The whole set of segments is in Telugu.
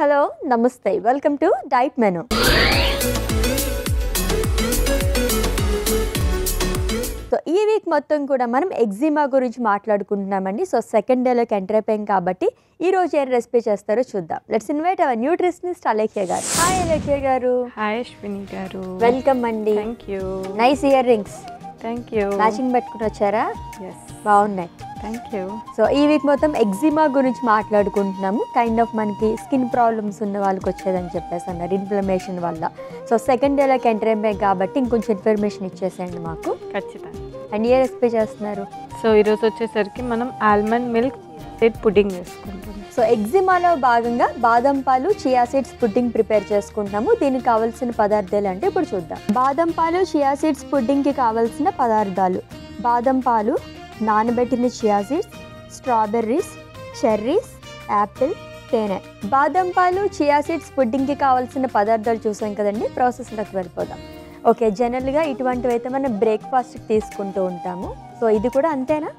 హలో నమస్తే welcome to diet menu. So ఈ వీక్ మొత్తం కూడా మనం ఎగ్జిమా గురించి మాట్లాడుకుంటున్నామండి. సో సెకండ్ డేలోకి ఎంటర్ అయిపోయాం కాబట్టి ఈ రోజు ఏం రెసిపీ చేస్తారో చూద్దాం. Let's invite our nutritionist Alekhya గారు. హాయ్ అలేఖ్య గారు. హాయ్ అశ్విని గారు. వెల్కమ్ అండి. Thank you. Nice ear rings. Thank you. Matching పెట్టుకుని వచ్చారా? ఎస్, బాగున్నాయి. Thank you. సో ఈ వీక్ మొత్తం ఎగ్జిమా గురించి మాట్లాడుకుంటున్నాము. కైండ్ ఆఫ్ మనకి స్కిన్ ప్రాబ్లమ్స్ ఉన్న వాళ్ళకి వచ్చేదని చెప్పేసి అన్నారు ఇన్ఫ్లమేషన్ వల్ల. సో సెకండ్ డేలోకి ఎంటర్ అయిపోయాయి కాబట్టి ఇంకొంచెం ఇన్ఫర్మేషన్ ఇచ్చేసేయండి మాకు. ఖచ్చితంగా. అండ్ ఏ రెసిపీ చేస్తున్నారు? సో ఈరోజు వచ్చేసరికి మనం ఆల్మండ్ మిల్క్ సీడ్ పుడ్డింగ్ చేసుకుంటాం. సో ఎగ్జిమాలో భాగంగా బాదం పాలు చియా సీడ్స్ పుడ్డింగ్ ప్రిపేర్ చేసుకుంటాము. దీనికి కావాల్సిన పదార్థాలు అంటే ఇప్పుడు చూద్దాం. బాదం పాలు చియా సీడ్స్ పుడ్డింగ్కి కావాల్సిన పదార్థాలు: బాదం పాలు, నానబెట్టిన chia seeds, strawberries, cherries, Apple, తేనె. బాదం పాలు చియా సీడ్స్ పుడ్డింగ్కి కావాల్సిన పదార్థాలు చూసాం కదండి. ప్రాసెస్లోకి వెళ్ళిపోదాం. ఓకే, జనరల్గా ఇటువంటివి అయితే మనం బ్రేక్ఫాస్ట్కి తీసుకుంటూ ఉంటాము. సో ఇది కూడా అంతేనా?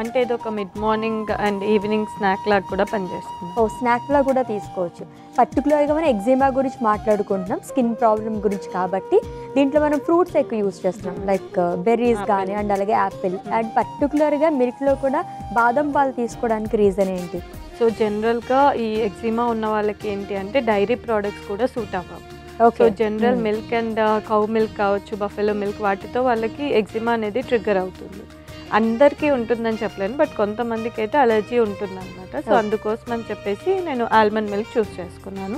అంటే ఇది ఒక mid morning and evening snack లాగా కూడా పనిచేస్తుంది. ఓ స్నాక్లా కూడా తీసుకోవచ్చు. పర్టికులర్గా మనం ఎగ్జిమా గురించి మాట్లాడుకుంటున్నాం, స్కిన్ ప్రాబ్లం గురించి కాబట్టి దీంట్లో మనం ఫ్రూట్స్ ఎక్కువ యూస్ చేస్తున్నాం, లైక్ బెర్రీస్ కానీ అండ్ అలాగే యాపిల్. అండ్ పర్టికులర్గా మిల్క్లో కూడా బాదం పాలు తీసుకోవడానికి రీజన్ ఏంటి? సో జనరల్గా ఈ ఎగ్జిమా ఉన్న వాళ్ళకి ఏంటి అంటే డైరీ ప్రోడక్ట్స్ కూడా సూట్ అవ్వవు. So general milk and cow milk కావచ్చు, బఫెలో మిల్క్, వాటితో వాళ్ళకి ఎగ్జిమా అనేది ట్రిగ్గర్ అవుతుంది. అందరికీ ఉంటుందని చెప్పలేను, బట్ కొంతమందికి అయితే అలర్జీ ఉంటుంది అనమాట. సో అందుకోసం అని చెప్పేసి నేను ఆల్మండ్ మిల్క్ చూస్ చేసుకున్నాను.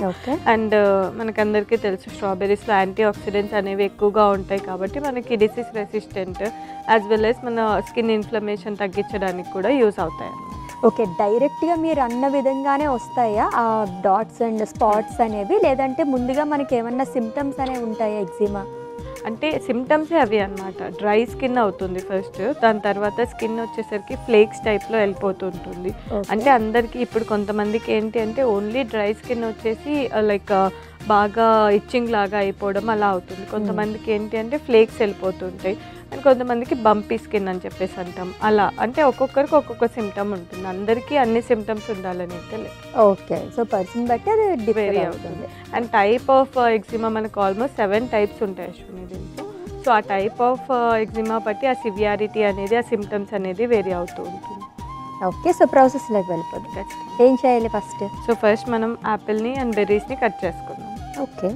అండ్ మనకందరికీ తెలుసు స్ట్రాబెర్రీస్లో యాంటీ ఆక్సిడెంట్స్ అనేవి ఎక్కువగా ఉంటాయి కాబట్టి మనకి disease resistant as well as మన స్కిన్ ఇన్ఫ్లమేషన్ తగ్గించడానికి కూడా యూస్ అవుతాయి అన్నమాట. ఓకే, డైరెక్ట్గా మీరు అన్న విధంగానే వస్తాయా ఆ డాట్స్ అండ్ స్పాట్స్ అనేవి, లేదంటే ముందుగా మనకి ఏమన్నా సిమ్టమ్స్ అనేవి ఉంటాయా ఎగ్జిమా? అంటే సిమ్టమ్సే అవి అనమాట. డ్రై స్కిన్ అవుతుంది ఫస్ట్, దాని తర్వాత స్కిన్ వచ్చేసరికి ఫ్లేక్స్ టైప్లో వెళ్ళిపోతుంటుంది. అంటే అందరికీ ఇప్పుడు కొంతమందికి ఏంటి అంటే ఓన్లీ డ్రై స్కిన్ వచ్చేసి లైక్ బాగా ఇచ్చింగ్ లాగా అయిపోవడం అలా అవుతుంది. కొంతమందికి ఏంటి అంటే ఫ్లేక్స్ వెళ్ళిపోతుంటాయి అండ్ కొంతమందికి బంపీ స్కిన్ అని చెప్పేసి అంటాం. అలా అంటే ఒక్కొక్కరికి ఒక్కొక్క సిమ్టమ్ ఉంటుంది, అందరికీ అన్ని సిమ్టమ్స్ ఉండాలని అయితే లేదు. ఓకే, సో పర్సన్ బట్టి అది డిఫరెంట్ అవుతుంది. అండ్ టైప్ ఆఫ్ ఎగ్జిమా మనకు ఆల్మోస్ట్ 7 టైప్స్ ఉంటాయి అశ్విని దీంట్లో. సో ఆ టైప్ ఆఫ్ ఎగ్జిమా బట్టి ఆ సివియారిటీ అనేది, ఆ సిమ్టమ్స్ అనేది వేరీ అవుతూ ఉంటుంది. ఓకే, సో ప్రాసెస్లోకి వెళ్ళిపోతుంది. ఏం చేయాలి ఫస్ట్? సో ఫస్ట్ మనం యాపిల్ని అండ్ బెర్రీస్ని కట్ చేసుకుందాం. ఓకే,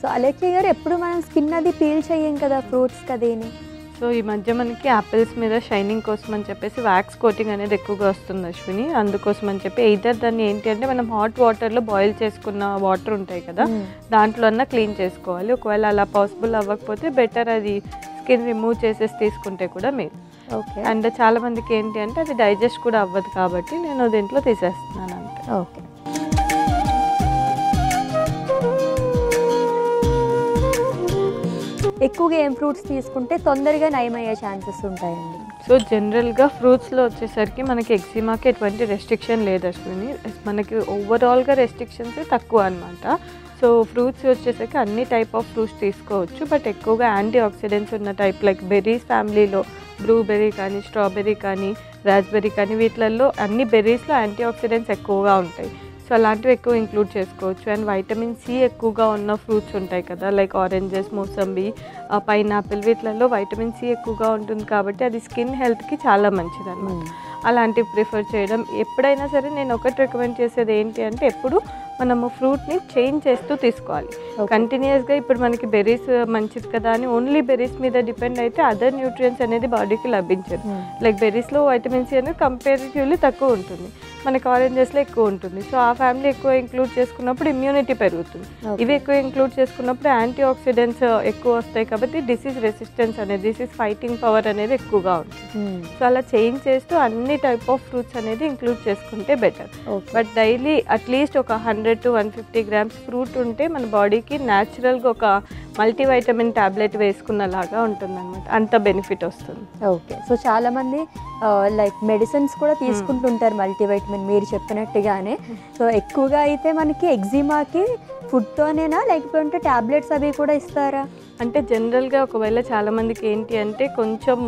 సో అలేఖ్య గారు, ఎప్పుడు మనం స్కిన్ అది పీల్ చేయం కదా ఫ్రూట్స్ కదేని. సో ఈ మధ్య మనకి యాపిల్స్ మీద షైనింగ్ కోసం అని చెప్పేసి వ్యాక్స్ కోటింగ్ అనేది ఎక్కువగా వస్తుంది అశ్విని. అందుకోసం అని చెప్పి ఎయిదర్ దాన్ని ఏంటి అంటే మనం హాట్ వాటర్లో బాయిల్ చేసుకున్న వాటర్ ఉంటాయి కదా, దాంట్లో అన్నా క్లీన్ చేసుకోవాలి. ఒకవేళ అలా పాసిబుల్ అవ్వకపోతే బెటర్ అది స్కిన్ రిమూవ్ చేసేసి తీసుకుంటే కూడా మీరు. ఓకే, అండ్ చాలా మందికి ఏంటి అంటే అది డైజెస్ట్ కూడా అవ్వదు కాబట్టి నేను దీంట్లో తీసేస్తున్నాను అంతే. ఓకే, ఎక్కువగా ఏం ఫ్రూట్స్ తీసుకుంటే తొందరగా నయమయ్యే ఛాన్సెస్ ఉంటాయండి? సో జనరల్గా ఫ్రూట్స్లో వచ్చేసరికి మనకి ఎగ్జిమాకి ఎటువంటి రెస్ట్రిక్షన్ లేదు అశ్విని. మనకి ఓవరాల్గా రెస్ట్రిక్షన్స్ తక్కువ అనమాట. సో ఫ్రూట్స్ వచ్చేసరికి అన్ని టైప్ ఆఫ్ ఫ్రూట్స్ తీసుకోవచ్చు, బట్ ఎక్కువగా యాంటీ ఆక్సిడెంట్స్ ఉన్న టైప్ లైక్ బెర్రీస్ ఫ్యామిలీలో బ్లూబెర్రీ కానీ, స్ట్రాబెర్రీ కానీ, రాస్బెర్రీ కానీ, వీటిలలో అన్ని బెర్రీస్లో యాంటీ ఆక్సిడెంట్స్ ఎక్కువగా ఉంటాయి. సో అలాంటివి ఎక్కువ ఇంక్లూడ్ చేసుకోవచ్చు. అండ్ వైటమిన్ సి ఎక్కువగా ఉన్న ఫ్రూట్స్ ఉంటాయి కదా, లైక్ ఆరెంజెస్, మోసంబి, పైనాపిల్, వీటిలలో వైటమిన్ సి ఎక్కువగా ఉంటుంది కాబట్టి అది స్కిన్ హెల్త్కి చాలా మంచిది అన్నమాట. అలాంటివి ప్రిఫర్ చేయడం. ఎప్పుడైనా సరే నేను ఒకటి రికమెండ్ చేసేది ఏంటి అంటే ఎప్పుడు మనము ఫ్రూట్ని చేంజ్ చేస్తూ తీసుకోవాలి. కంటిన్యూస్గా ఇప్పుడు మనకి బెర్రీస్ మంచిది కదా అని ఓన్లీ బెర్రీస్ మీద డిపెండ్ అయితే అదర్ న్యూట్రియంట్స్ అనేది బాడీకి లభించదు. లైక్ బెర్రీస్లో వైటమిన్ సి అనేది కంపారిటివ్లీ తక్కువ ఉంటుంది, మనకి ఆరెంజెస్లో ఎక్కువ ఉంటుంది. సో ఆ ఫ్యామిలీ ఎక్కువ ఇంక్లూడ్ చేసుకున్నప్పుడు ఇమ్యూనిటీ పెరుగుతుంది. ఇవి ఎక్కువ ఇంక్లూడ్ చేసుకున్నప్పుడు యాంటీ ఆక్సిడెంట్స్ ఎక్కువ వస్తాయి కాబట్టి డిసీజ్ రెసిస్టెన్స్ అనేది, డిసీజ్ ఫైటింగ్ పవర్ అనేది ఎక్కువగా ఉంటుంది. సో అలా చేంజ్ చేస్తూ అన్ని టైప్ ఆఫ్ ఫ్రూట్స్ అనేది ఇంక్లూడ్ చేసుకుంటే బెటర్. బట్ డైలీ అట్లీస్ట్ ఒక 100 to 150 grams ఫ్రూట్ ఉంటే మన బాడీకి న్యాచురల్గా ఒక మల్టీవైటమిన్ ట్యాబ్లెట్ వేసుకున్నలాగా ఉంటుంది అనమాట, అంత బెనిఫిట్ వస్తుంది. ఓకే, సో చాలామంది లైక్ మెడిసిన్స్ కూడా తీసుకుంటుంటారు మల్టీవైటమిన్ మీరు చెప్పినట్టుగానే. సో ఎక్కువగా అయితే మనకి ఎగ్జిమాకి ఫుడ్తోనేనా లేకపోతే ట్యాబ్లెట్స్ అవి కూడా ఇస్తారా? అంటే జనరల్గా ఒకవేళ చాలామందికి ఏంటి అంటే కొంచెం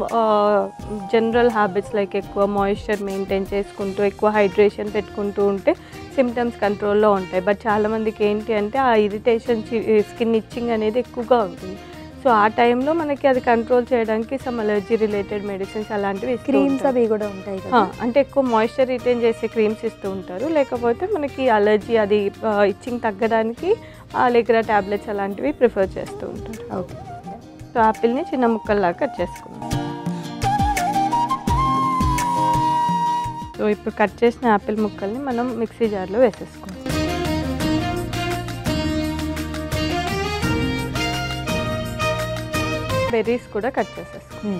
జనరల్ హ్యాబిట్స్ లైక్ ఎక్కువ మాయిశ్చర్ మెయింటైన్ చేసుకుంటూ ఎక్కువ హైడ్రేషన్ పెట్టుకుంటూ ఉంటే సిమ్టమ్స్ కంట్రోల్లో ఉంటాయి. బట్ చాలామందికి ఏంటి అంటే ఆ ఇరిటేషన్, స్కిన్ ఇచ్చింగ్ అనేది ఎక్కువగా ఉంటుంది. సో ఆ టైంలో మనకి అది కంట్రోల్ చేయడానికి సమ్ అలర్జీ రిలేటెడ్ మెడిసిన్స్ అలాంటివి క్రీమ్స్ అవి కూడా ఉంటాయి కదా, అంటే ఎక్కువ మాయిశ్చర్ రిటైన్ చేసే క్రీమ్స్ ఇస్తూ ఉంటారు. లేకపోతే మనకి అలర్జీ అది ఇచ్చింగ్ తగ్గడానికి లేకరా ట్యాబ్లెట్స్ అలాంటివి ప్రిఫర్ చేస్తూ ఉంటారు. ఓకే, సో యాపిల్ని చిన్న ముక్కల్లాగా కట్ చేసుకున్నాం. సో ఇప్పుడు కట్ చేసిన యాపిల్ ముక్కల్ని మనం మిక్సీ జార్లో వేసేసుకోవాలి. బెర్రీస్ కూడా కట్ చేసేసుకోవాలి.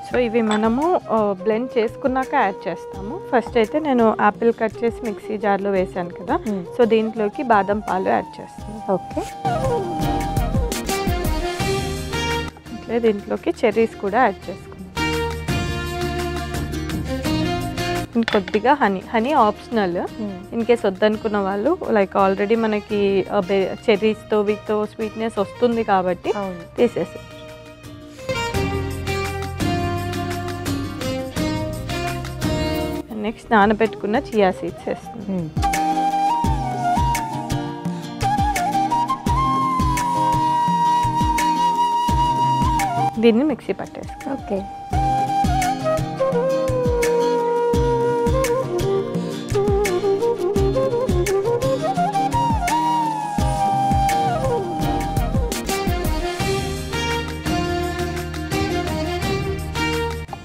సో ఇవి మనము బ్లెండ్ చేసుకున్నాక యాడ్ చేస్తాము. ఫస్ట్ అయితే నేను యాపిల్ కట్ చేసి మిక్సీ జార్లో వేసాను కదా, సో దీంట్లోకి బాదం పాలు యాడ్ చేస్తాను. ఓకే, అట్లే దీంట్లోకి చెర్రీస్ కూడా యాడ్ చేసుకున్నాను. కొద్దిగా హనీ ఆప్షనల్, ఇన్ కేస్ వద్దనుకున్న వాళ్ళు లైక్ ఆల్రెడీ మనకి చెర్రీస్తో వీటితో స్వీట్నెస్ వస్తుంది కాబట్టి తీసేసి. నెక్స్ట్ నానబెట్టుకున్న చియా సీడ్స్ వేస్తున్నాను. దీన్ని మిక్సీ పట్టేస్తాను. ఓకే,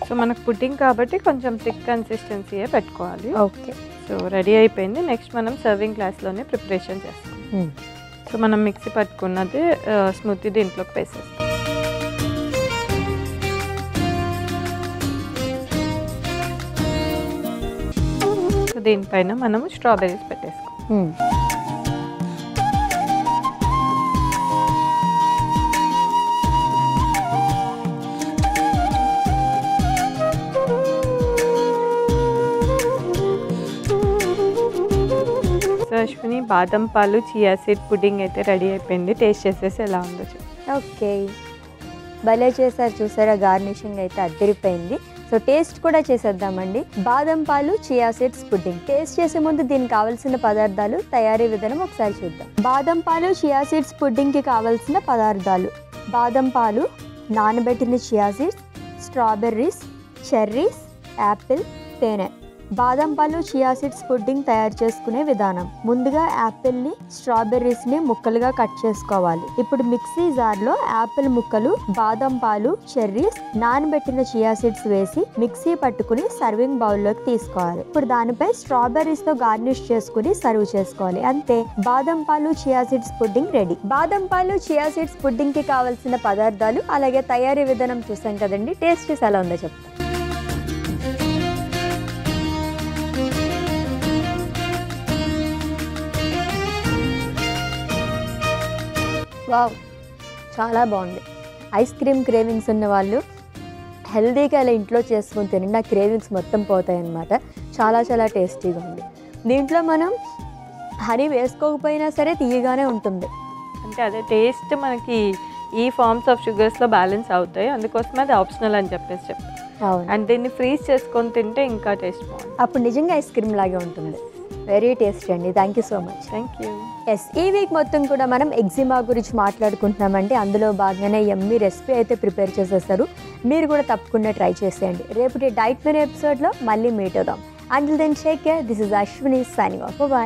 సో మనకు పుడ్డింగ్ కాబట్టి కొంచెం థిక్ కన్సిస్టెన్సీయే పెట్టుకోవాలి. ఓకే, సో రెడీ అయిపోయింది. నెక్స్ట్ మనం సర్వింగ్ గ్లాస్లోనే ప్రిపరేషన్ చేస్తాం. సో మనం మిక్సీ పట్టుకున్నది స్మూతీ దీంట్లోకి వేసేస్తాం. సో దీనిపైన మనము స్ట్రాబెర్రీస్ పెట్టేసుకోం. అశ్విని, బాదం పాలు చియా సీడ్ పుడ్డింగ్ అయితే రెడీ అయిపోయింది. టేస్ట్ చేసేసి ఎలా ఉందో చెప్పు. ఓకే, భలే చేశారు చూసారా, గార్నిషింగ్ అయితే అద్దరిపోయింది. సో టేస్ట్ కూడా చేసేద్దామండి. బాదం పాలు చియా సీడ్స్ పుడ్డింగ్ టేస్ట్ చేసే ముందు దీనికి కావాల్సిన పదార్థాలు, తయారీ విధానం ఒకసారి చూద్దాం. బాదం పాలు చియా సీడ్స్ పుడ్డింగ్కి కావాల్సిన పదార్థాలు: బాదం పాలు, నానబెట్టిన chia seeds, strawberries, cherries, Apple, తేనె. బాదం పాలు చియా సీడ్స్ పుడ్డింగ్ తయారు చేసుకునే విధానం: ముందుగా యాపిల్ని, స్ట్రాబెర్రీస్ని ముక్కలుగా కట్ చేసుకోవాలి. ఇప్పుడు మిక్సీ జార్లో యాపిల్ ముక్కలు, బాదం పాలు, చెర్రీస్, నానబెట్టిన చియా సీడ్స్ వేసి మిక్సీ పట్టుకుని సర్వింగ్ బౌల్లోకి తీసుకోవాలి. ఇప్పుడు దానిపై స్ట్రాబెర్రీస్తో గార్నిష్ చేసుకుని సర్వ్ చేసుకోవాలి. అంతే, బాదం పాలు చియా సీడ్స్ పుడ్డింగ్ రెడీ. బాదం పాలు చియా సీడ్స్ పుడ్డింగ్కి కావాల్సిన పదార్థాలు అలాగే తయారీ విధానం చూసాం కదండి. టేస్ట్ చేసి ఎలా ఉందో చెప్తాం. వావ్, చాలా బాగుంది. ఐస్ క్రీమ్ క్రేవింగ్స్ ఉన్న వాళ్ళు హెల్దీగా ఇలా ఇంట్లో చేసుకొని తినండి, ఆ క్రేవింగ్స్ మొత్తం పోతాయి అన్నమాట. చాలా చాలా టేస్టీగా ఉంది. దీంట్లో మనం హనీ వేసుకోకపోయినా సరే తీయగానే ఉంటుంది. అంటే అదే టేస్ట్ మనకి ఈ ఫార్మ్స్ ఆఫ్ షుగర్స్లో బ్యాలెన్స్ అవుతాయి, అందుకోసమే అది ఆప్షనల్ అని చెప్పేసి చెప్తాను. అవును, అండ్ దీన్ని ఫ్రీజ్ చేసుకొని తింటే ఇంకా టేస్ట్ బాగుంది. అప్పుడు నిజంగా ఐస్ క్రీమ్ లాగే ఉంటుంది. వెరీ టేస్టీ అండి. Thank you so much. Thank you. Yes, ఈ వీక్ మొత్తం కూడా మనం ఎగ్జిమా గురించి మాట్లాడుకుంటున్నామండి. అందులో భాగంగానే యమ్మీ రెసిపీ అయితే ప్రిపేర్ చేసేస్తారు. మీరు కూడా తప్పకుండా ట్రై చేసేయండి. రేపటి డైట్ మెనూ ఎపిసోడ్లో మళ్ళీ మీట్ అవుదాం. Until then, take care. This is Ashwini signing off. Bye-bye.